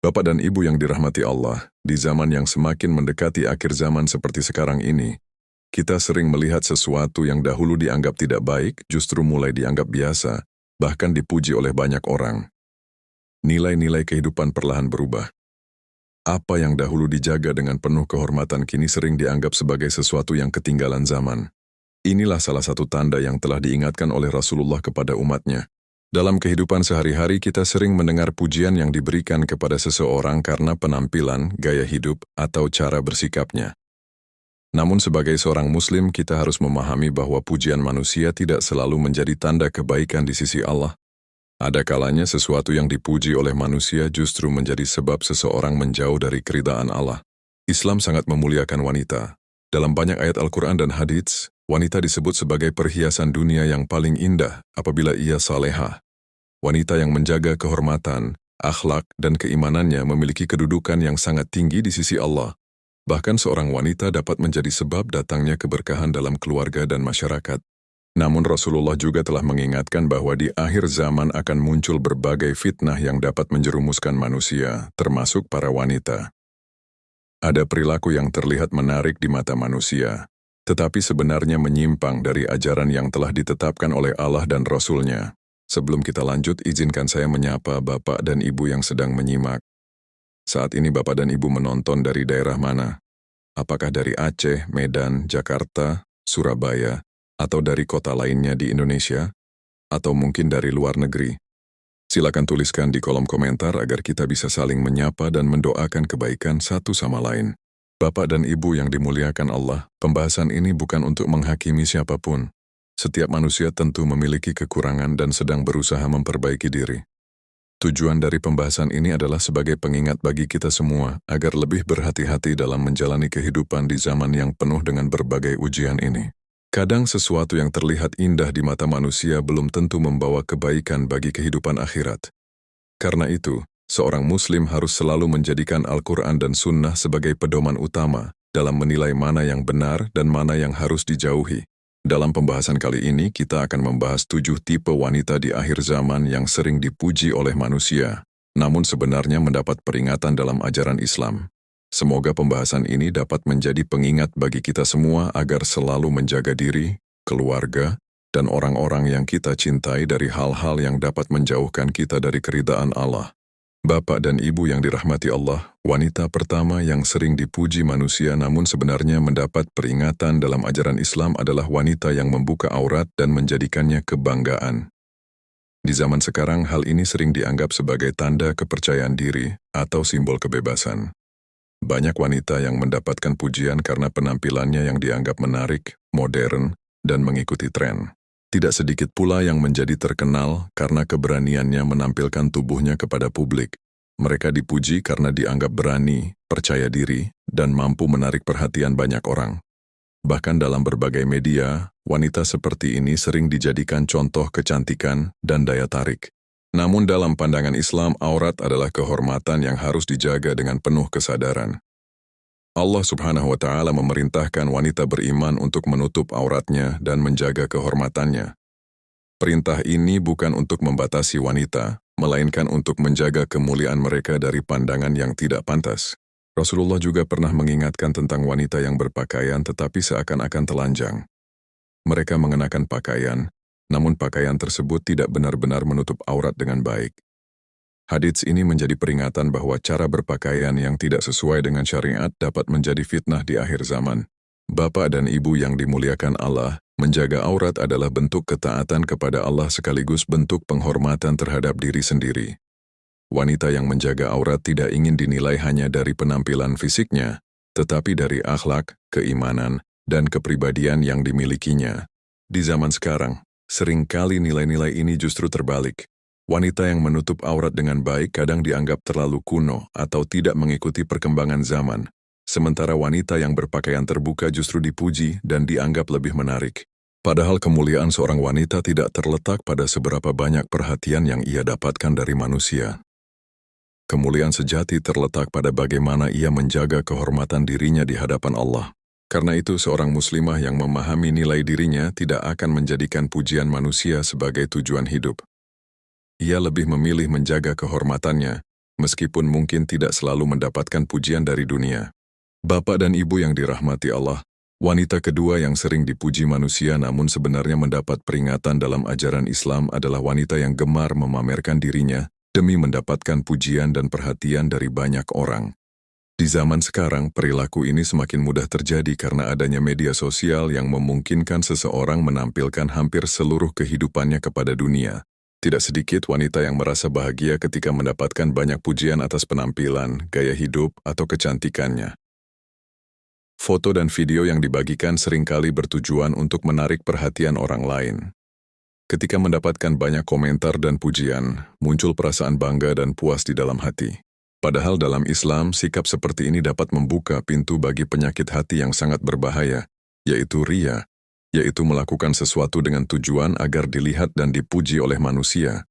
Bapak dan Ibu yang dirahmati Allah, di zaman yang semakin mendekati akhir zaman seperti sekarang ini, kita sering melihat sesuatu yang dahulu dianggap tidak baik justru mulai dianggap biasa, bahkan dipuji oleh banyak orang. Nilai-nilai kehidupan perlahan berubah. Apa yang dahulu dijaga dengan penuh kehormatan kini sering dianggap sebagai sesuatu yang ketinggalan zaman. Inilah salah satu tanda yang telah diingatkan oleh Rasulullah kepada umatnya. Dalam kehidupan sehari-hari kita sering mendengar pujian yang diberikan kepada seseorang karena penampilan, gaya hidup, atau cara bersikapnya. Namun sebagai seorang muslim kita harus memahami bahwa pujian manusia tidak selalu menjadi tanda kebaikan di sisi Allah. Ada kalanya sesuatu yang dipuji oleh manusia justru menjadi sebab seseorang menjauh dari keridaan Allah. Islam sangat memuliakan wanita. Dalam banyak ayat Al-Quran dan hadits, wanita disebut sebagai perhiasan dunia yang paling indah apabila ia salehah. Wanita yang menjaga kehormatan, akhlak, dan keimanannya memiliki kedudukan yang sangat tinggi di sisi Allah. Bahkan seorang wanita dapat menjadi sebab datangnya keberkahan dalam keluarga dan masyarakat. Namun Rasulullah juga telah mengingatkan bahwa di akhir zaman akan muncul berbagai fitnah yang dapat menjerumuskan manusia, termasuk para wanita. Ada perilaku yang terlihat menarik di mata manusia, tetapi sebenarnya menyimpang dari ajaran yang telah ditetapkan oleh Allah dan Rasul-Nya. Sebelum kita lanjut, izinkan saya menyapa Bapak dan Ibu yang sedang menyimak. Saat ini Bapak dan Ibu menonton dari daerah mana? Apakah dari Aceh, Medan, Jakarta, Surabaya, atau dari kota lainnya di Indonesia? Atau mungkin dari luar negeri? Silakan tuliskan di kolom komentar agar kita bisa saling menyapa dan mendoakan kebaikan satu sama lain. Bapak dan Ibu yang dimuliakan Allah, pembahasan ini bukan untuk menghakimi siapapun. Setiap manusia tentu memiliki kekurangan dan sedang berusaha memperbaiki diri. Tujuan dari pembahasan ini adalah sebagai pengingat bagi kita semua agar lebih berhati-hati dalam menjalani kehidupan di zaman yang penuh dengan berbagai ujian ini. Kadang sesuatu yang terlihat indah di mata manusia belum tentu membawa kebaikan bagi kehidupan akhirat. Karena itu, seorang muslim harus selalu menjadikan Al-Quran dan Sunnah sebagai pedoman utama dalam menilai mana yang benar dan mana yang harus dijauhi. Dalam pembahasan kali ini, kita akan membahas 7 tipe wanita di akhir zaman yang sering dipuji oleh manusia, namun sebenarnya mendapat peringatan dalam ajaran Islam. Semoga pembahasan ini dapat menjadi pengingat bagi kita semua agar selalu menjaga diri, keluarga, dan orang-orang yang kita cintai dari hal-hal yang dapat menjauhkan kita dari keridaan Allah. Bapak dan Ibu yang dirahmati Allah, wanita pertama yang sering dipuji manusia namun sebenarnya mendapat peringatan dalam ajaran Islam adalah wanita yang membuka aurat dan menjadikannya kebanggaan. Di zaman sekarang, hal ini sering dianggap sebagai tanda kepercayaan diri atau simbol kebebasan. Banyak wanita yang mendapatkan pujian karena penampilannya yang dianggap menarik, modern, dan mengikuti tren. Tidak sedikit pula yang menjadi terkenal karena keberaniannya menampilkan tubuhnya kepada publik. Mereka dipuji karena dianggap berani, percaya diri, dan mampu menarik perhatian banyak orang. Bahkan dalam berbagai media, wanita seperti ini sering dijadikan contoh kecantikan dan daya tarik. Namun dalam pandangan Islam, aurat adalah kehormatan yang harus dijaga dengan penuh kesadaran. Allah Subhanahu wa Ta'ala memerintahkan wanita beriman untuk menutup auratnya dan menjaga kehormatannya. Perintah ini bukan untuk membatasi wanita, melainkan untuk menjaga kemuliaan mereka dari pandangan yang tidak pantas. Rasulullah juga pernah mengingatkan tentang wanita yang berpakaian tetapi seakan-akan telanjang. Mereka mengenakan pakaian, namun pakaian tersebut tidak benar-benar menutup aurat dengan baik. Hadits ini menjadi peringatan bahwa cara berpakaian yang tidak sesuai dengan syariat dapat menjadi fitnah di akhir zaman. Bapak dan Ibu yang dimuliakan Allah, menjaga aurat adalah bentuk ketaatan kepada Allah sekaligus bentuk penghormatan terhadap diri sendiri. Wanita yang menjaga aurat tidak ingin dinilai hanya dari penampilan fisiknya, tetapi dari akhlak, keimanan, dan kepribadian yang dimilikinya. Di zaman sekarang, seringkali nilai-nilai ini justru terbalik. Wanita yang menutup aurat dengan baik kadang dianggap terlalu kuno atau tidak mengikuti perkembangan zaman, sementara wanita yang berpakaian terbuka justru dipuji dan dianggap lebih menarik. Padahal kemuliaan seorang wanita tidak terletak pada seberapa banyak perhatian yang ia dapatkan dari manusia. Kemuliaan sejati terletak pada bagaimana ia menjaga kehormatan dirinya di hadapan Allah. Karena itu, seorang muslimah yang memahami nilai dirinya tidak akan menjadikan pujian manusia sebagai tujuan hidup. Ia lebih memilih menjaga kehormatannya meskipun mungkin tidak selalu mendapatkan pujian dari dunia. Bapak dan Ibu yang dirahmati Allah, wanita kedua yang sering dipuji manusia namun sebenarnya mendapat peringatan dalam ajaran Islam adalah wanita yang gemar memamerkan dirinya demi mendapatkan pujian dan perhatian dari banyak orang. Di zaman sekarang, perilaku ini semakin mudah terjadi karena adanya media sosial yang memungkinkan seseorang menampilkan hampir seluruh kehidupannya kepada dunia. Tidak sedikit wanita yang merasa bahagia ketika mendapatkan banyak pujian atas penampilan, gaya hidup, atau kecantikannya. Foto dan video yang dibagikan seringkali bertujuan untuk menarik perhatian orang lain. Ketika mendapatkan banyak komentar dan pujian, muncul perasaan bangga dan puas di dalam hati. Padahal dalam Islam, sikap seperti ini dapat membuka pintu bagi penyakit hati yang sangat berbahaya, yaitu riya, yaitu melakukan sesuatu dengan tujuan agar dilihat dan dipuji oleh manusia.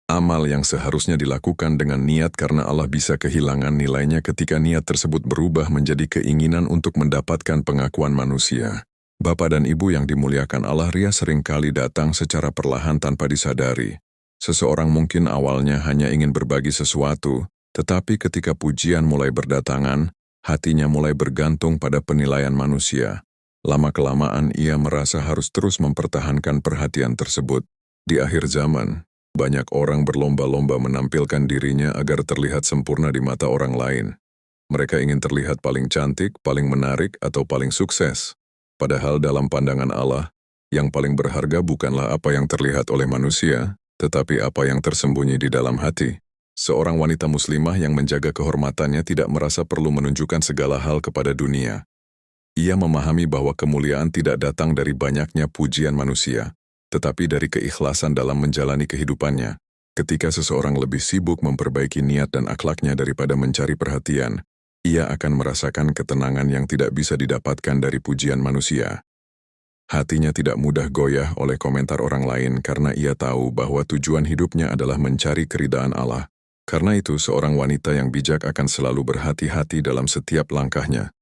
Amal yang seharusnya dilakukan dengan niat karena Allah bisa kehilangan nilainya ketika niat tersebut berubah menjadi keinginan untuk mendapatkan pengakuan manusia. Bapak dan Ibu yang dimuliakan Allah, riya seringkali datang secara perlahan tanpa disadari. Seseorang mungkin awalnya hanya ingin berbagi sesuatu, tetapi ketika pujian mulai berdatangan, hatinya mulai bergantung pada penilaian manusia. Lama-kelamaan ia merasa harus terus mempertahankan perhatian tersebut. Di akhir zaman, banyak orang berlomba-lomba menampilkan dirinya agar terlihat sempurna di mata orang lain. Mereka ingin terlihat paling cantik, paling menarik, atau paling sukses. Padahal dalam pandangan Allah, yang paling berharga bukanlah apa yang terlihat oleh manusia, tetapi apa yang tersembunyi di dalam hati. Seorang wanita muslimah yang menjaga kehormatannya tidak merasa perlu menunjukkan segala hal kepada dunia. Ia memahami bahwa kemuliaan tidak datang dari banyaknya pujian manusia, tetapi dari keikhlasan dalam menjalani kehidupannya. Ketika seseorang lebih sibuk memperbaiki niat dan akhlaknya daripada mencari perhatian, ia akan merasakan ketenangan yang tidak bisa didapatkan dari pujian manusia. Hatinya tidak mudah goyah oleh komentar orang lain karena ia tahu bahwa tujuan hidupnya adalah mencari keridaan Allah. Karena itu, seorang wanita yang bijak akan selalu berhati-hati dalam setiap langkahnya.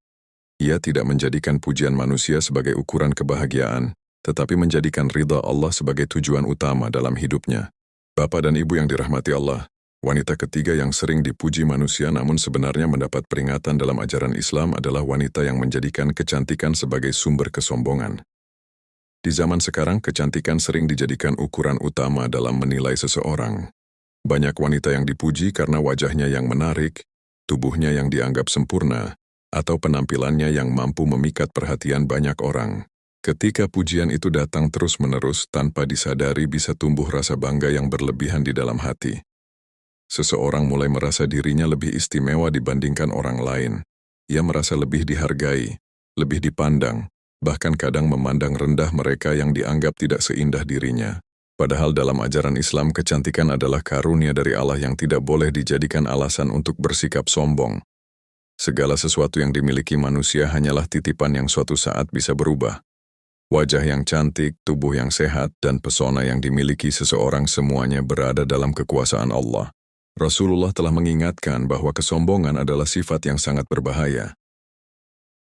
Ia tidak menjadikan pujian manusia sebagai ukuran kebahagiaan, tetapi menjadikan ridha Allah sebagai tujuan utama dalam hidupnya. Bapak dan Ibu yang dirahmati Allah, wanita ketiga yang sering dipuji manusia namun sebenarnya mendapat peringatan dalam ajaran Islam adalah wanita yang menjadikan kecantikan sebagai sumber kesombongan. Di zaman sekarang, kecantikan sering dijadikan ukuran utama dalam menilai seseorang. Banyak wanita yang dipuji karena wajahnya yang menarik, tubuhnya yang dianggap sempurna, atau penampilannya yang mampu memikat perhatian banyak orang. Ketika pujian itu datang terus-menerus tanpa disadari bisa tumbuh rasa bangga yang berlebihan di dalam hati. Seseorang mulai merasa dirinya lebih istimewa dibandingkan orang lain. Ia merasa lebih dihargai, lebih dipandang, bahkan kadang memandang rendah mereka yang dianggap tidak seindah dirinya. Padahal dalam ajaran Islam, kecantikan adalah karunia dari Allah yang tidak boleh dijadikan alasan untuk bersikap sombong. Segala sesuatu yang dimiliki manusia hanyalah titipan yang suatu saat bisa berubah. Wajah yang cantik, tubuh yang sehat, dan pesona yang dimiliki seseorang semuanya berada dalam kekuasaan Allah. Rasulullah telah mengingatkan bahwa kesombongan adalah sifat yang sangat berbahaya.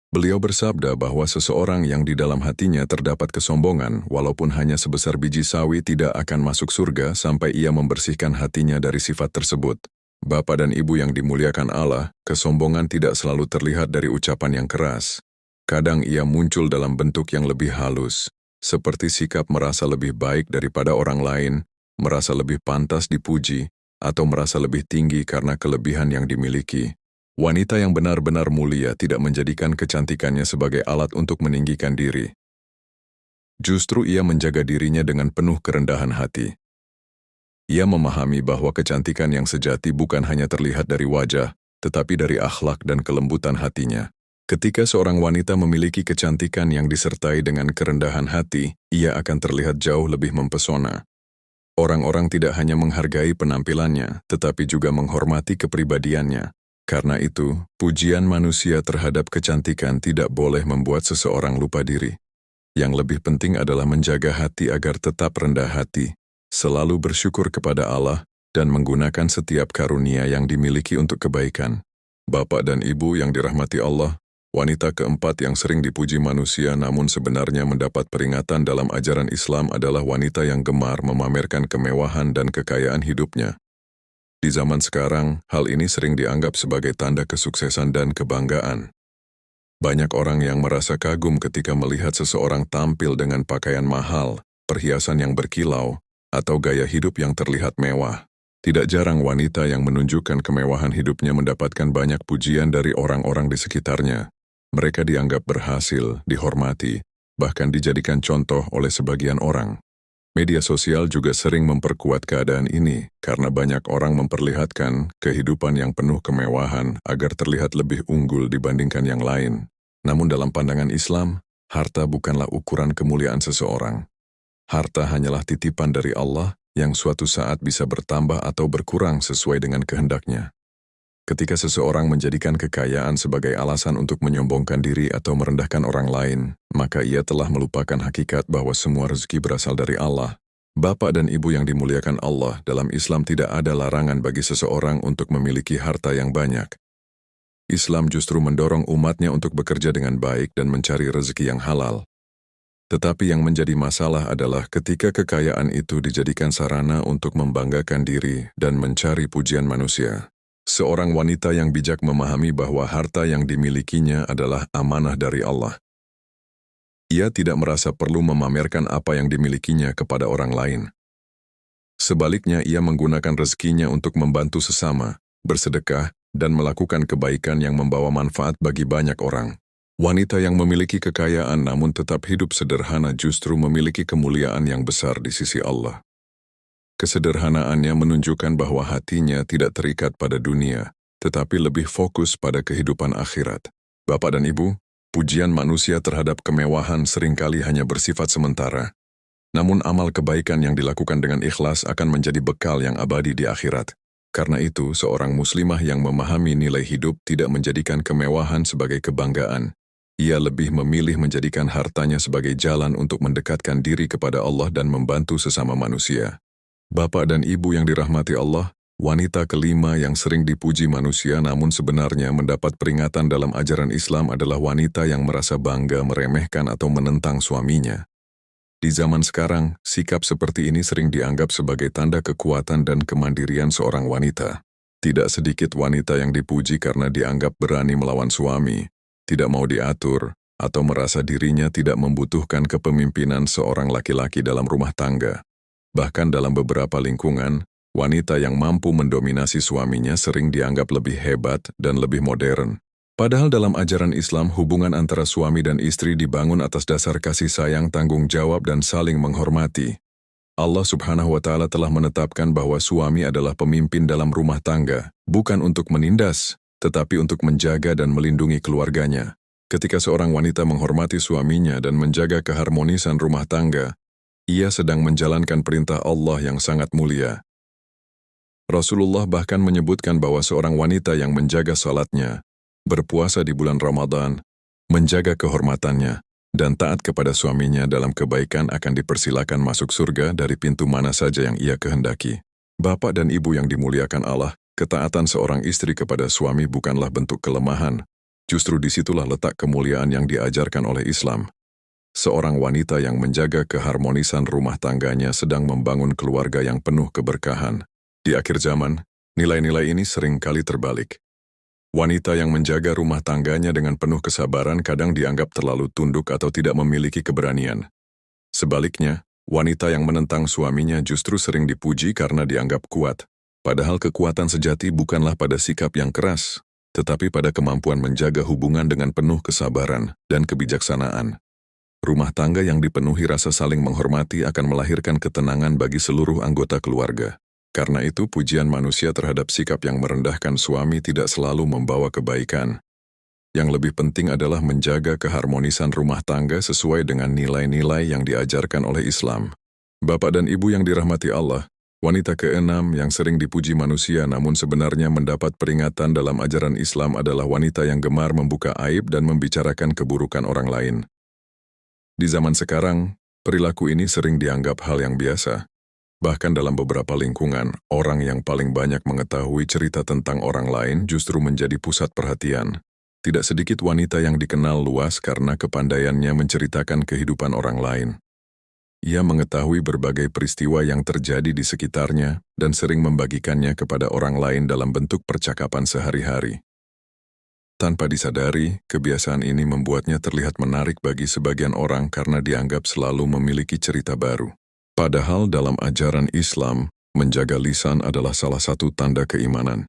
Beliau bersabda bahwa seseorang yang di dalam hatinya terdapat kesombongan, walaupun hanya sebesar biji sawi, tidak akan masuk surga sampai ia membersihkan hatinya dari sifat tersebut. Bapak dan Ibu yang dimuliakan Allah, kesombongan tidak selalu terlihat dari ucapan yang keras. Kadang ia muncul dalam bentuk yang lebih halus, seperti sikap merasa lebih baik daripada orang lain, merasa lebih pantas dipuji, atau merasa lebih tinggi karena kelebihan yang dimiliki. Wanita yang benar-benar mulia tidak menjadikan kecantikannya sebagai alat untuk meninggikan diri. Justru ia menjaga dirinya dengan penuh kerendahan hati. Ia memahami bahwa kecantikan yang sejati bukan hanya terlihat dari wajah, tetapi dari akhlak dan kelembutan hatinya. Ketika seorang wanita memiliki kecantikan yang disertai dengan kerendahan hati, ia akan terlihat jauh lebih mempesona. Orang-orang tidak hanya menghargai penampilannya, tetapi juga menghormati kepribadiannya. Karena itu, pujian manusia terhadap kecantikan tidak boleh membuat seseorang lupa diri. Yang lebih penting adalah menjaga hati agar tetap rendah hati, selalu bersyukur kepada Allah, dan menggunakan setiap karunia yang dimiliki untuk kebaikan. Bapak dan Ibu yang dirahmati Allah, wanita keempat yang sering dipuji manusia namun sebenarnya mendapat peringatan dalam ajaran Islam adalah wanita yang gemar memamerkan kemewahan dan kekayaan hidupnya. Di zaman sekarang, hal ini sering dianggap sebagai tanda kesuksesan dan kebanggaan. Banyak orang yang merasa kagum ketika melihat seseorang tampil dengan pakaian mahal, perhiasan yang berkilau, atau gaya hidup yang terlihat mewah. Tidak jarang wanita yang menunjukkan kemewahan hidupnya mendapatkan banyak pujian dari orang-orang di sekitarnya. Mereka dianggap berhasil, dihormati, bahkan dijadikan contoh oleh sebagian orang. Media sosial juga sering memperkuat keadaan ini karena banyak orang memperlihatkan kehidupan yang penuh kemewahan agar terlihat lebih unggul dibandingkan yang lain. Namun dalam pandangan Islam, harta bukanlah ukuran kemuliaan seseorang. Harta hanyalah titipan dari Allah yang suatu saat bisa bertambah atau berkurang sesuai dengan kehendaknya. Ketika seseorang menjadikan kekayaan sebagai alasan untuk menyombongkan diri atau merendahkan orang lain, maka ia telah melupakan hakikat bahwa semua rezeki berasal dari Allah. Bapak dan Ibu yang dimuliakan Allah, dalam Islam tidak ada larangan bagi seseorang untuk memiliki harta yang banyak. Islam justru mendorong umatnya untuk bekerja dengan baik dan mencari rezeki yang halal. Tetapi yang menjadi masalah adalah ketika kekayaan itu dijadikan sarana untuk membanggakan diri dan mencari pujian manusia. Seorang wanita yang bijak memahami bahwa harta yang dimilikinya adalah amanah dari Allah. Ia tidak merasa perlu memamerkan apa yang dimilikinya kepada orang lain. Sebaliknya, ia menggunakan rezekinya untuk membantu sesama, bersedekah, dan melakukan kebaikan yang membawa manfaat bagi banyak orang. Wanita yang memiliki kekayaan namun tetap hidup sederhana justru memiliki kemuliaan yang besar di sisi Allah. Kesederhanaannya menunjukkan bahwa hatinya tidak terikat pada dunia, tetapi lebih fokus pada kehidupan akhirat. Bapak dan Ibu, pujian manusia terhadap kemewahan seringkali hanya bersifat sementara. Namun amal kebaikan yang dilakukan dengan ikhlas akan menjadi bekal yang abadi di akhirat. Karena itu, seorang muslimah yang memahami nilai hidup tidak menjadikan kemewahan sebagai kebanggaan. Ia lebih memilih menjadikan hartanya sebagai jalan untuk mendekatkan diri kepada Allah dan membantu sesama manusia. Bapak dan Ibu yang dirahmati Allah, wanita kelima yang sering dipuji manusia namun sebenarnya mendapat peringatan dalam ajaran Islam adalah wanita yang merasa bangga meremehkan atau menentang suaminya. Di zaman sekarang, sikap seperti ini sering dianggap sebagai tanda kekuatan dan kemandirian seorang wanita. Tidak sedikit wanita yang dipuji karena dianggap berani melawan suami, tidak mau diatur, atau merasa dirinya tidak membutuhkan kepemimpinan seorang laki-laki dalam rumah tangga. Bahkan dalam beberapa lingkungan, wanita yang mampu mendominasi suaminya sering dianggap lebih hebat dan lebih modern. Padahal dalam ajaran Islam, hubungan antara suami dan istri dibangun atas dasar kasih sayang, tanggung jawab, dan saling menghormati. Allah Subhanahu wa Ta'ala telah menetapkan bahwa suami adalah pemimpin dalam rumah tangga, bukan untuk menindas, tetapi untuk menjaga dan melindungi keluarganya. Ketika seorang wanita menghormati suaminya dan menjaga keharmonisan rumah tangga, ia sedang menjalankan perintah Allah yang sangat mulia. Rasulullah bahkan menyebutkan bahwa seorang wanita yang menjaga salatnya, berpuasa di bulan Ramadan, menjaga kehormatannya, dan taat kepada suaminya dalam kebaikan akan dipersilakan masuk surga dari pintu mana saja yang ia kehendaki. Bapak dan Ibu yang dimuliakan Allah, ketaatan seorang istri kepada suami bukanlah bentuk kelemahan. Justru disitulah letak kemuliaan yang diajarkan oleh Islam. Seorang wanita yang menjaga keharmonisan rumah tangganya sedang membangun keluarga yang penuh keberkahan. Di akhir zaman, nilai-nilai ini sering kali terbalik. Wanita yang menjaga rumah tangganya dengan penuh kesabaran kadang dianggap terlalu tunduk atau tidak memiliki keberanian. Sebaliknya, wanita yang menentang suaminya justru sering dipuji karena dianggap kuat. Padahal kekuatan sejati bukanlah pada sikap yang keras, tetapi pada kemampuan menjaga hubungan dengan penuh kesabaran dan kebijaksanaan. Rumah tangga yang dipenuhi rasa saling menghormati akan melahirkan ketenangan bagi seluruh anggota keluarga. Karena itu, pujian manusia terhadap sikap yang merendahkan suami tidak selalu membawa kebaikan. Yang lebih penting adalah menjaga keharmonisan rumah tangga sesuai dengan nilai-nilai yang diajarkan oleh Islam. Bapak dan Ibu yang dirahmati Allah, wanita keenam yang sering dipuji manusia namun sebenarnya mendapat peringatan dalam ajaran Islam adalah wanita yang gemar membuka aib dan membicarakan keburukan orang lain. Di zaman sekarang, perilaku ini sering dianggap hal yang biasa. Bahkan dalam beberapa lingkungan, orang yang paling banyak mengetahui cerita tentang orang lain justru menjadi pusat perhatian. Tidak sedikit wanita yang dikenal luas karena kepandaiannya menceritakan kehidupan orang lain. Ia mengetahui berbagai peristiwa yang terjadi di sekitarnya dan sering membagikannya kepada orang lain dalam bentuk percakapan sehari-hari. Tanpa disadari, kebiasaan ini membuatnya terlihat menarik bagi sebagian orang karena dianggap selalu memiliki cerita baru. Padahal dalam ajaran Islam, menjaga lisan adalah salah satu tanda keimanan.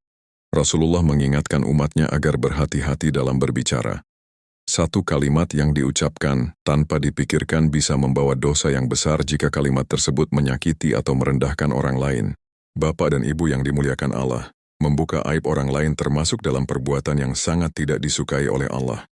Rasulullah mengingatkan umatnya agar berhati-hati dalam berbicara. Satu kalimat yang diucapkan tanpa dipikirkan bisa membawa dosa yang besar jika kalimat tersebut menyakiti atau merendahkan orang lain. Bapak dan Ibu yang dimuliakan Allah, membuka aib orang lain termasuk dalam perbuatan yang sangat tidak disukai oleh Allah.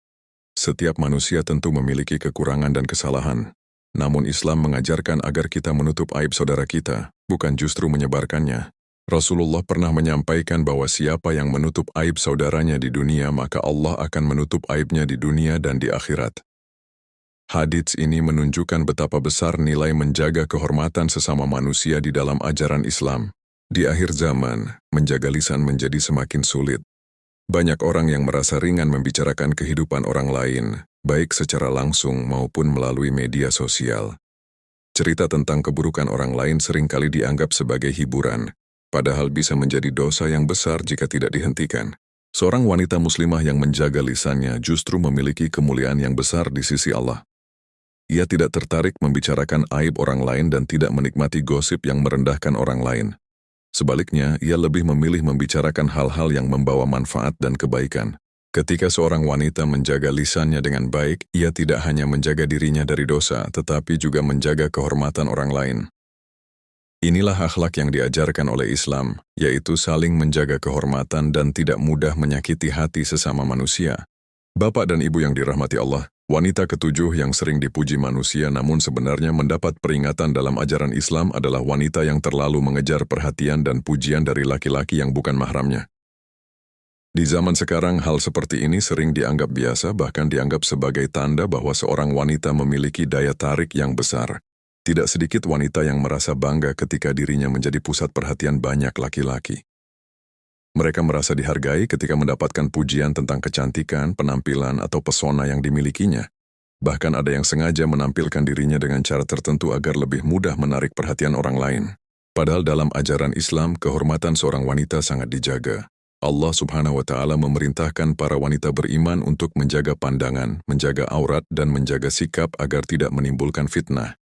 Setiap manusia tentu memiliki kekurangan dan kesalahan. Namun Islam mengajarkan agar kita menutup aib saudara kita, bukan justru menyebarkannya. Rasulullah pernah menyampaikan bahwa siapa yang menutup aib saudaranya di dunia, maka Allah akan menutup aibnya di dunia dan di akhirat. Hadits ini menunjukkan betapa besar nilai menjaga kehormatan sesama manusia di dalam ajaran Islam. Di akhir zaman, menjaga lisan menjadi semakin sulit. Banyak orang yang merasa ringan membicarakan kehidupan orang lain, baik secara langsung maupun melalui media sosial. Cerita tentang keburukan orang lain seringkali dianggap sebagai hiburan, padahal bisa menjadi dosa yang besar jika tidak dihentikan. Seorang wanita muslimah yang menjaga lisannya justru memiliki kemuliaan yang besar di sisi Allah. Ia tidak tertarik membicarakan aib orang lain dan tidak menikmati gosip yang merendahkan orang lain. Sebaliknya, ia lebih memilih membicarakan hal-hal yang membawa manfaat dan kebaikan. Ketika seorang wanita menjaga lisannya dengan baik, ia tidak hanya menjaga dirinya dari dosa, tetapi juga menjaga kehormatan orang lain. Inilah akhlak yang diajarkan oleh Islam, yaitu saling menjaga kehormatan dan tidak mudah menyakiti hati sesama manusia. Bapak dan Ibu yang dirahmati Allah, wanita ketujuh yang sering dipuji manusia namun sebenarnya mendapat peringatan dalam ajaran Islam adalah wanita yang terlalu mengejar perhatian dan pujian dari laki-laki yang bukan mahramnya. Di zaman sekarang, hal seperti ini sering dianggap biasa, bahkan dianggap sebagai tanda bahwa seorang wanita memiliki daya tarik yang besar. Tidak sedikit wanita yang merasa bangga ketika dirinya menjadi pusat perhatian banyak laki-laki. Mereka merasa dihargai ketika mendapatkan pujian tentang kecantikan, penampilan, atau pesona yang dimilikinya. Bahkan ada yang sengaja menampilkan dirinya dengan cara tertentu agar lebih mudah menarik perhatian orang lain. Padahal dalam ajaran Islam, kehormatan seorang wanita sangat dijaga. Allah Subhanahu wa Ta'ala memerintahkan para wanita beriman untuk menjaga pandangan, menjaga aurat, dan menjaga sikap agar tidak menimbulkan fitnah.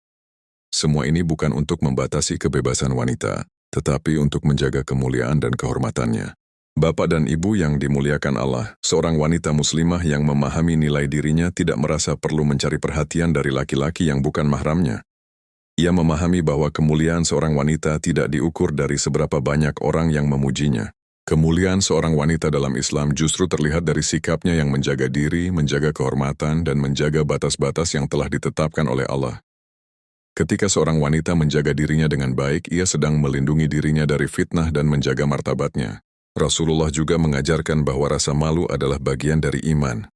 Semua ini bukan untuk membatasi kebebasan wanita, tetapi untuk menjaga kemuliaan dan kehormatannya. Bapak dan Ibu yang dimuliakan Allah, seorang wanita muslimah yang memahami nilai dirinya tidak merasa perlu mencari perhatian dari laki-laki yang bukan mahramnya. Ia memahami bahwa kemuliaan seorang wanita tidak diukur dari seberapa banyak orang yang memujinya. Kemuliaan seorang wanita dalam Islam justru terlihat dari sikapnya yang menjaga diri, menjaga kehormatan, dan menjaga batas-batas yang telah ditetapkan oleh Allah. Ketika seorang wanita menjaga dirinya dengan baik, ia sedang melindungi dirinya dari fitnah dan menjaga martabatnya. Rasulullah juga mengajarkan bahwa rasa malu adalah bagian dari iman.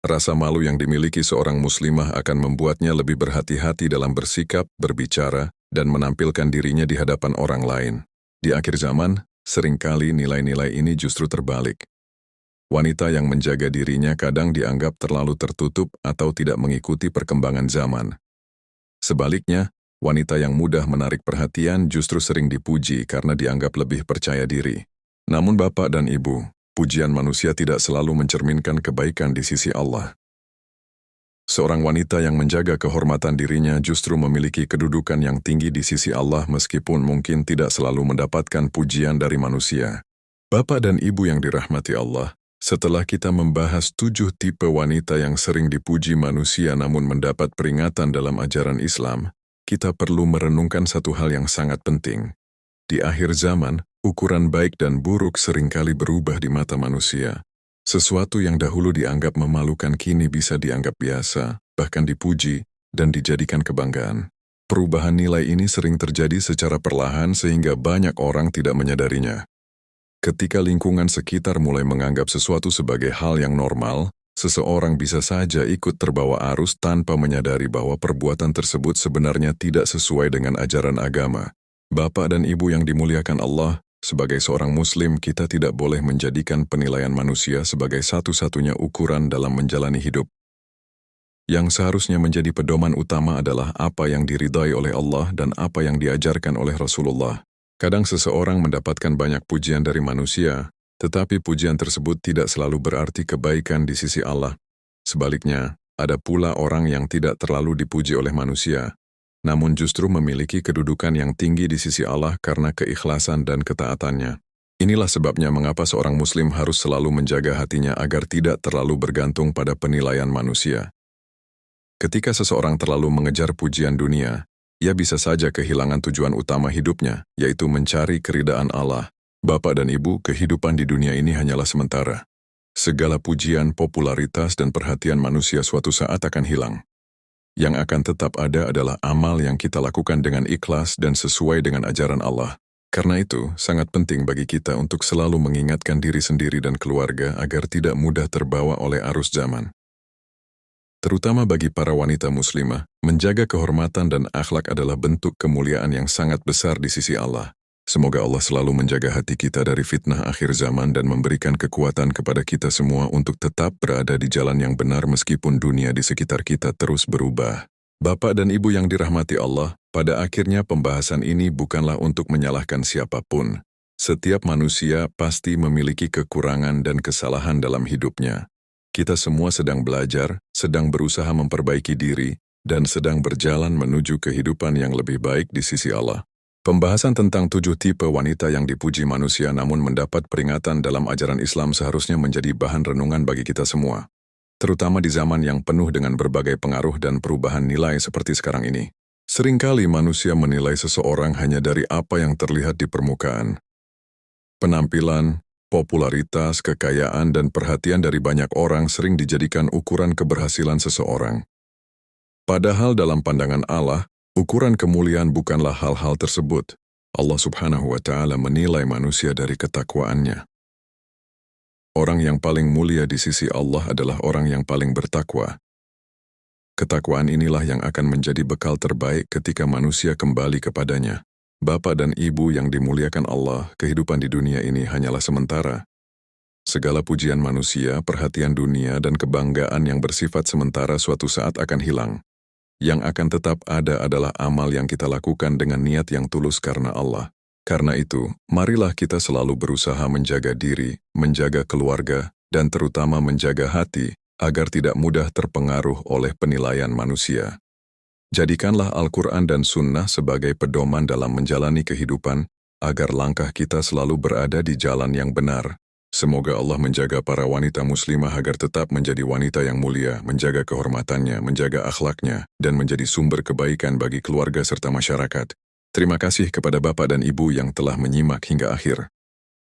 Rasa malu yang dimiliki seorang muslimah akan membuatnya lebih berhati-hati dalam bersikap, berbicara, dan menampilkan dirinya di hadapan orang lain. Di akhir zaman, seringkali nilai-nilai ini justru terbalik. Wanita yang menjaga dirinya kadang dianggap terlalu tertutup atau tidak mengikuti perkembangan zaman. Sebaliknya, wanita yang mudah menarik perhatian justru sering dipuji karena dianggap lebih percaya diri. Namun Bapak dan Ibu, pujian manusia tidak selalu mencerminkan kebaikan di sisi Allah. Seorang wanita yang menjaga kehormatan dirinya justru memiliki kedudukan yang tinggi di sisi Allah meskipun mungkin tidak selalu mendapatkan pujian dari manusia. Bapak dan Ibu yang dirahmati Allah, setelah kita membahas 7 tipe wanita yang sering dipuji manusia namun mendapat peringatan dalam ajaran Islam, kita perlu merenungkan satu hal yang sangat penting. Di akhir zaman, ukuran baik dan buruk seringkali berubah di mata manusia. Sesuatu yang dahulu dianggap memalukan kini bisa dianggap biasa, bahkan dipuji, dan dijadikan kebanggaan. Perubahan nilai ini sering terjadi secara perlahan sehingga banyak orang tidak menyadarinya. Ketika lingkungan sekitar mulai menganggap sesuatu sebagai hal yang normal, seseorang bisa saja ikut terbawa arus tanpa menyadari bahwa perbuatan tersebut sebenarnya tidak sesuai dengan ajaran agama. Bapak dan Ibu yang dimuliakan Allah, sebagai seorang Muslim kita tidak boleh menjadikan penilaian manusia sebagai satu-satunya ukuran dalam menjalani hidup. Yang seharusnya menjadi pedoman utama adalah apa yang diridhai oleh Allah dan apa yang diajarkan oleh Rasulullah. Kadang seseorang mendapatkan banyak pujian dari manusia, tetapi pujian tersebut tidak selalu berarti kebaikan di sisi Allah. Sebaliknya, ada pula orang yang tidak terlalu dipuji oleh manusia, namun justru memiliki kedudukan yang tinggi di sisi Allah karena keikhlasan dan ketaatannya. Inilah sebabnya mengapa seorang muslim harus selalu menjaga hatinya agar tidak terlalu bergantung pada penilaian manusia. Ketika seseorang terlalu mengejar pujian dunia, ia bisa saja kehilangan tujuan utama hidupnya, yaitu mencari keridaan Allah. Bapak dan Ibu, kehidupan di dunia ini hanyalah sementara. Segala pujian, popularitas, dan perhatian manusia suatu saat akan hilang. Yang akan tetap ada adalah amal yang kita lakukan dengan ikhlas dan sesuai dengan ajaran Allah. Karena itu, sangat penting bagi kita untuk selalu mengingatkan diri sendiri dan keluarga agar tidak mudah terbawa oleh arus zaman. Terutama bagi para wanita muslimah, menjaga kehormatan dan akhlak adalah bentuk kemuliaan yang sangat besar di sisi Allah. Semoga Allah selalu menjaga hati kita dari fitnah akhir zaman dan memberikan kekuatan kepada kita semua untuk tetap berada di jalan yang benar meskipun dunia di sekitar kita terus berubah. Bapak dan Ibu yang dirahmati Allah, pada akhirnya pembahasan ini bukanlah untuk menyalahkan siapapun. Setiap manusia pasti memiliki kekurangan dan kesalahan dalam hidupnya. Kita semua sedang belajar, sedang berusaha memperbaiki diri, dan sedang berjalan menuju kehidupan yang lebih baik di sisi Allah. Pembahasan tentang 7 tipe wanita yang dipuji manusia namun mendapat peringatan dalam ajaran Islam seharusnya menjadi bahan renungan bagi kita semua. Terutama di zaman yang penuh dengan berbagai pengaruh dan perubahan nilai seperti sekarang ini. Seringkali manusia menilai seseorang hanya dari apa yang terlihat di permukaan. Penampilan, popularitas, kekayaan, dan perhatian dari banyak orang sering dijadikan ukuran keberhasilan seseorang. Padahal dalam pandangan Allah, ukuran kemuliaan bukanlah hal-hal tersebut. Allah Subhanahu wa Ta'ala menilai manusia dari ketakwaannya. Orang yang paling mulia di sisi Allah adalah orang yang paling bertakwa. Ketakwaan inilah yang akan menjadi bekal terbaik ketika manusia kembali kepadanya. Bapak dan Ibu yang dimuliakan Allah, kehidupan di dunia ini hanyalah sementara. Segala pujian manusia, perhatian dunia, dan kebanggaan yang bersifat sementara suatu saat akan hilang. Yang akan tetap ada adalah amal yang kita lakukan dengan niat yang tulus karena Allah. Karena itu, marilah kita selalu berusaha menjaga diri, menjaga keluarga, dan terutama menjaga hati, agar tidak mudah terpengaruh oleh penilaian manusia. Jadikanlah Al-Quran dan Sunnah sebagai pedoman dalam menjalani kehidupan, agar langkah kita selalu berada di jalan yang benar. Semoga Allah menjaga para wanita muslimah agar tetap menjadi wanita yang mulia, menjaga kehormatannya, menjaga akhlaknya, dan menjadi sumber kebaikan bagi keluarga serta masyarakat. Terima kasih kepada Bapak dan Ibu yang telah menyimak hingga akhir.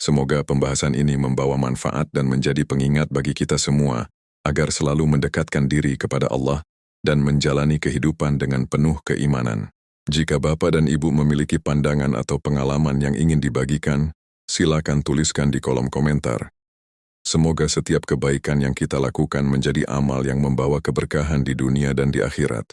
Semoga pembahasan ini membawa manfaat dan menjadi pengingat bagi kita semua, agar selalu mendekatkan diri kepada Allah dan menjalani kehidupan dengan penuh keimanan. Jika Bapak dan Ibu memiliki pandangan atau pengalaman yang ingin dibagikan, silakan tuliskan di kolom komentar. Semoga setiap kebaikan yang kita lakukan menjadi amal yang membawa keberkahan di dunia dan di akhirat.